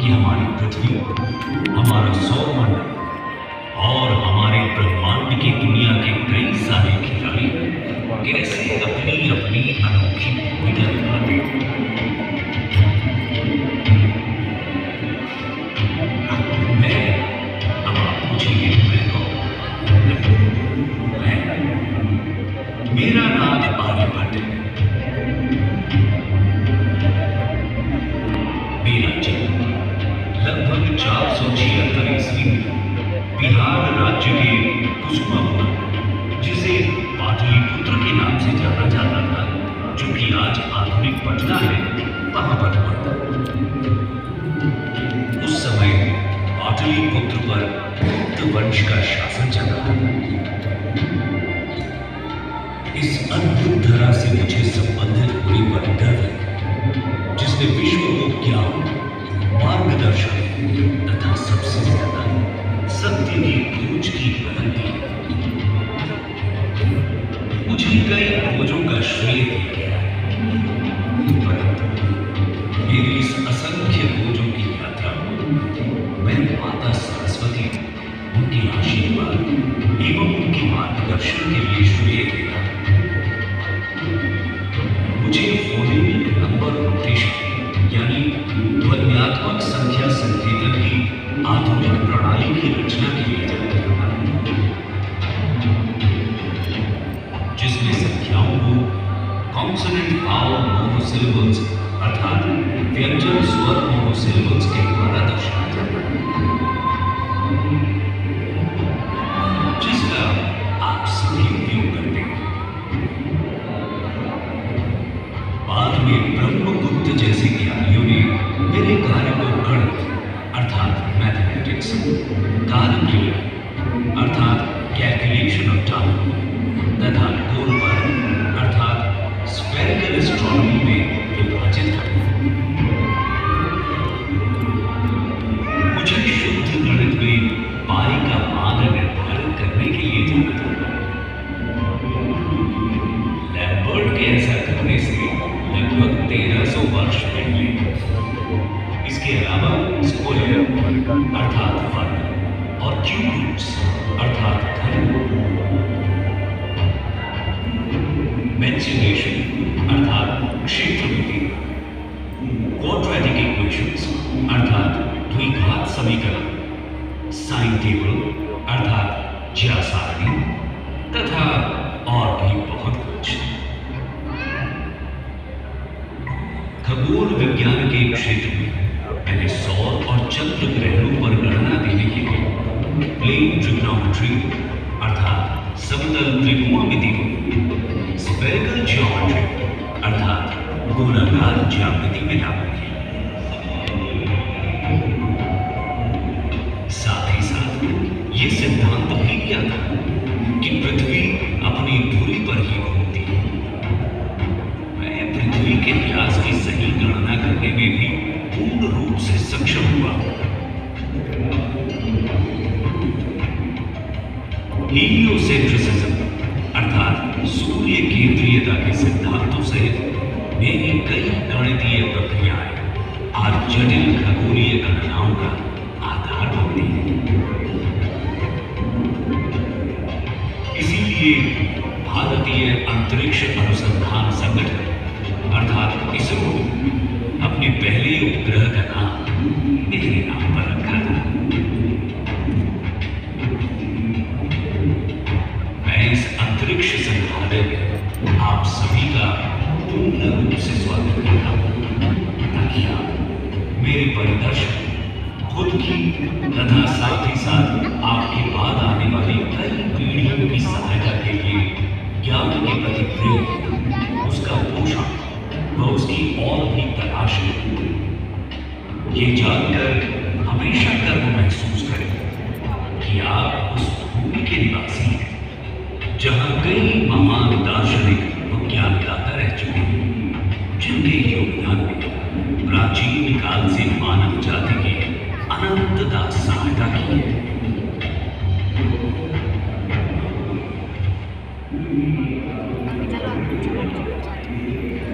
कि हमारी पृथ्वी, हमारा सौरमंडल और हमारे ब्रह्मांड की दुनिया के कई सारे खिलाड़ी कैसे अपनी अपनी अनोखी भूमिका निभाते हैं। मैं अब आप पूछेंगे मैं कौन? मेरा नाम आर्यभट्ट है। मेरा जन्म लगभग 476 ईस्वी में बिहार राज्य के कुसुमापुर, जिसे पाटलिपुत्र के नाम से जाना जाता था, जो कि आज आधुनिक पटना है, वहां पर हुआ था। उस समय पाटलिपुत्र पर गुप्त वंश का शासन चल रहा था। इस अद्भुत धरा से मुझे संबंधित होने पर डर है, जिसने विश्व को ज्ञान, मार्गदर्शन तथा सबसे ज्यादा सत्य की खोज की बल दी। मुझे कई खोजों का श्रेय दिया गया है, परंतु मेरी इस असंख्य खोजों की यात्रा मैं माता सरस्वती, उनके आशीर्वाद एवं उनके मार्गदर्शन के लिए श्रेय देता हूं। मुझे फोनेमिक नंबर नोटेशन यानी ध्वन्यात्मक संख्या संकेतन की आधुनिक प्रणाली की रचना के लिए जाना जाता है, जिसमें संख्याओं को कॉन्सोनेंट वावल मोनोसिलेबल्स अर्थात व्यंजन स्वर मोनोसिलेबल्स के द्वारा दर्शाया जाता है, जिसका आप सभी उपयोग करते हैं। बाद में ब्रह्मगुप्त जैसे ज्ञानियों ने मेरे कार्य को गणित अर्थात मैथमेटिक्स, कालक्यूल अर्थात कैलकुलेशन ऑफ टाइम तथा गोलवर्ग अर्थात स्फेरिकल एस्ट्रोनॉमी में विभाजित कर दिया। मुझे शुद्ध गणित में पाई का मान निर्धारित करने के लिए जाना जाता है। लैम्बर्ट के ऐसा करने से लगभग 1300 वर्ष पहले। इसके अलावा स्क्वायर अर्थात वर्ग और क्यूब रूट्स अर्थात घन, मेंसुरेशन अर्थात क्षेत्रमिति, क्वाड्रेटिक इक्वेशंस अर्थात द्विघात समीकरण, साइन टेबल अर्थात ज्या सारणी तथा और भी बहुत कुछ। खगोल विज्ञान के क्षेत्र में मैंने सौर और चंद्र ग्रहणों पर गणना देने के लिए प्लेन ट्रिग्नोमेट्री अर्थात समतल त्रिकोणमिति को स्फेरिकल ज्योमेट्री अर्थात गोलाकार ज्यामिति में लागू किया। साथ ही साथ ये सिद्धांत भी किया था कि पृथ्वी अपनी धुरी पर ही घूमती है। मैं पृथ्वी के व्यास की सही गणना करने में भी पूर्ण रूप से सक्षम हुआ। हीलियोसेंट्रिसिज्म अर्थात सूर्य केंद्रीयता के सिद्धांतों सहित मेरी कई गणितीय प्रक्रियाएं आज जटिल खगोलीय गणनाओं का आधार बनती हैं। इसीलिए भारतीय अंतरिक्ष अनुसंधान संगठन अर्थात इसरो अपने पहले उपग्रह का नाम मेरे नाम पर रखा था। मैं इस अंतरिक्ष संग्रहालय में आप सभी का पूर्ण रूप से स्वागत करता हूं, ताकि आप मेरे परिदर्शन खुद की तथा साथ ही साथ आपके बाद आने वाली कई पीढ़ियों की सहायता के लिए ज्ञान के प्रति प्रेम, उसका पोषण व उसकी और भी तलाश है। ये जानकर हमेशा गर्व महसूस करें कि आप उस भूमि के निवासी हैं जहां कई महान दार्शनिक व ज्ञानदाता रह चुके हैं, जिनके योगदान ने प्राचीन काल से मानव जाति की अनंतता सहायता की है।